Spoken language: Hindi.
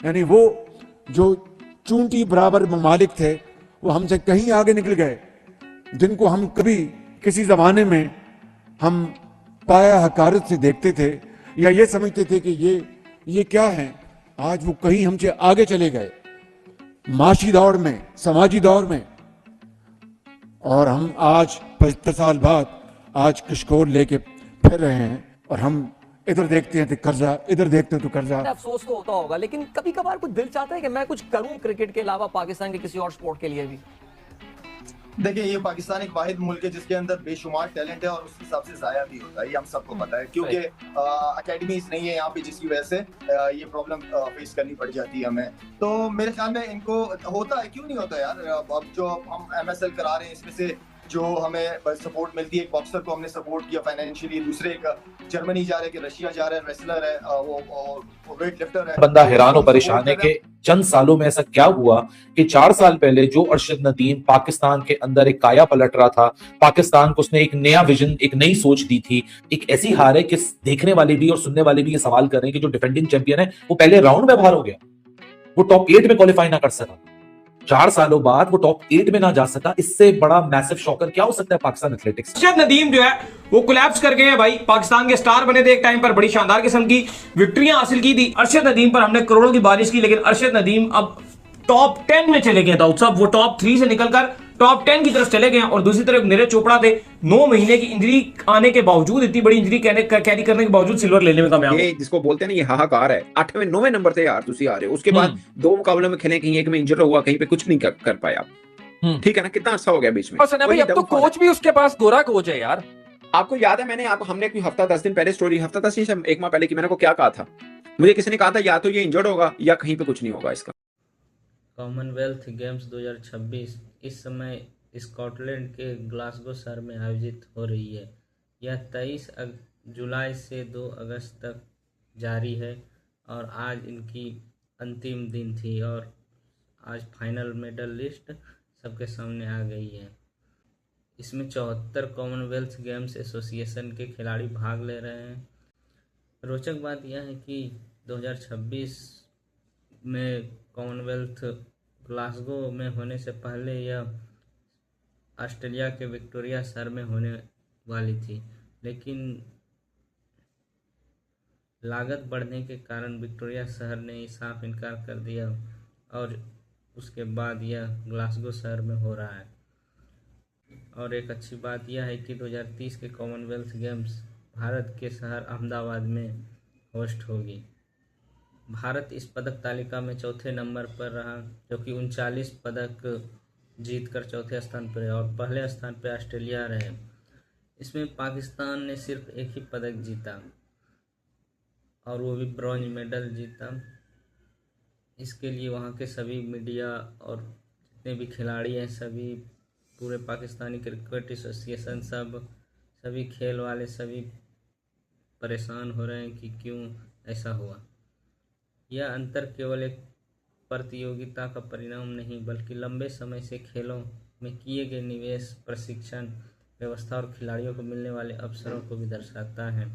यानी वो जो चूंटी बराबर ममालिक थे वो हमसे कहीं आगे निकल गए, जिनको हम कभी किसी जमाने में हम पाया हकारत से देखते थे या ये समझते थे कि ये क्या है, आज वो कहीं हमसे आगे चले गए माशी दौड़ में, समाजी दौर में। और हम आज 75 साल बाद आज किशकोर लेके फिर रहे हैं, और हम इधर देखते हैं तो कर्जा, इधर देखते हैं तो कर्जा। अफसोस तो होता होगा, लेकिन कभी कभार कुछ दिल चाहता है कि मैं कुछ करूं क्रिकेट के अलावा पाकिस्तान के किसी और स्पोर्ट के लिए भी। देखिए, ये पाकिस्तान एक वाहिद मुल्क है जिसके अंदर बेशुमार टैलेंट है और उसके हिसाब से जाया भी होता है, ये हम सबको पता है, क्योंकि अकेडमीज नहीं है यहाँ पे, जिसकी वजह से ये प्रॉब्लम फेस करनी पड़ जाती है हमें। तो मेरे ख्याल में इनको होता है, क्यों नहीं होता यार। अब जो हम MSL करा रहे हैं, इसमें से जो हमें सपोर्ट मिलती है, एक बॉक्सर को हमने सपोर्ट किया फाइनेंशियली, दूसरे एक जर्मनी जा रहे हैं, रशिया जा रहे हैं, रेसलर है, वो वेट लिफ्टर है। बंदा हैरान और परेशान है कि चंद सालों में ऐसा क्या हुआ कि 4 साल पहले जो अरशद नदीम पाकिस्तान के अंदर एक काया पलट रहा था, पाकिस्तान को उसने एक नया विजन, एक नई सोच दी थी, एक ऐसी हार है कि देखने वाले भी और सुनने वाले भी ये सवाल कर रहे हैं कि जो डिफेंडिंग चैंपियन है वो पहले राउंड में बाहर हो गया, वो टॉप 8 में क्वालिफाई ना कर सका, 4 सालों बाद वो टॉप 8 में ना जा सका। इससे बड़ा मैसिव शॉकर क्या हो सकता है पाकिस्तान एथलेटिक्स। अरशद नदीम जो है वो कोलैप्स कर गए हैं भाई, पाकिस्तान के स्टार बने थे एक टाइम पर, बड़ी शानदार किस्म की विक्ट्रियां हासिल की थी। अरशद नदीम पर हमने करोड़ों की बारिश की, लेकिन अरशद नदीम अब टॉप 10 में चले गए दाऊद साहब, वो टॉप 3 से निकलकर टॉप 10 की तरफ चले गए। और दूसरी तरफ नीरज चोपड़ा थे, 9 महीने की इंजरी आने के बावजूद, इतनी बड़ी इंजरी कैरी करने के बावजूद सिल्वर लेने में कामयाब। ये जिसको बोलते हैं ना, ये हाहाकार है। 8वें 9वें नंबर से यार तुसी आ रहे हो, उसके बाद 2 मुकाबलों में खेले, कहीं एक में इंजर हुआ, कहीं पे कुछ नहीं कर पाया। ठीक है ना, कितना अच्छा हो गया बीच में। और सना भाई अब तो कोच भी उसके पास गोरा कोच है यार। आपको याद है हमने कोई हफ्ता 10 दिन पहले स्टोरी, हफ्ता 10 नहीं, एक माह पहले की, मैंने को क्या कहा था, मुझे किसी ने कहा था या तो ये इंजर्ड होगा या कहीं पे कुछ नहीं होगा इसका। कॉमनवेल्थ गेम्स 2026 इस समय स्कॉटलैंड के ग्लासगो शहर में आयोजित हो रही है। यह 23 जुलाई से 2 अगस्त तक जारी है और आज इनकी अंतिम दिन थी और आज फाइनल मेडल लिस्ट सबके सामने आ गई है। इसमें 74 कॉमनवेल्थ गेम्स एसोसिएशन के खिलाड़ी भाग ले रहे हैं। रोचक बात यह है कि 2026 में कॉमनवेल्थ ग्लासगो में होने से पहले यह ऑस्ट्रेलिया के विक्टोरिया शहर में होने वाली थी, लेकिन लागत बढ़ने के कारण विक्टोरिया शहर ने साफ इनकार कर दिया और उसके बाद यह ग्लासगो शहर में हो रहा है। और एक अच्छी बात यह है कि 2030 के कॉमनवेल्थ गेम्स भारत के शहर अहमदाबाद में होस्ट होगी। भारत इस पदक तालिका में चौथे नंबर पर रहा, जो कि 39 पदक जीतकर चौथे स्थान पर है और पहले स्थान पर ऑस्ट्रेलिया रहे। इसमें पाकिस्तान ने सिर्फ एक ही पदक जीता और वो भी ब्रॉन्ज मेडल जीता। इसके लिए वहाँ के सभी मीडिया और जितने भी खिलाड़ी हैं, सभी पूरे पाकिस्तानी क्रिकेट एसोसिएशन, सभी खेल वाले सभी परेशान हो रहे हैं कि क्यों ऐसा हुआ। यह अंतर केवल एक प्रतियोगिता का परिणाम नहीं, बल्कि लंबे समय से खेलों में किए गए निवेश, प्रशिक्षण व्यवस्था और खिलाड़ियों को मिलने वाले अवसरों को भी दर्शाता है।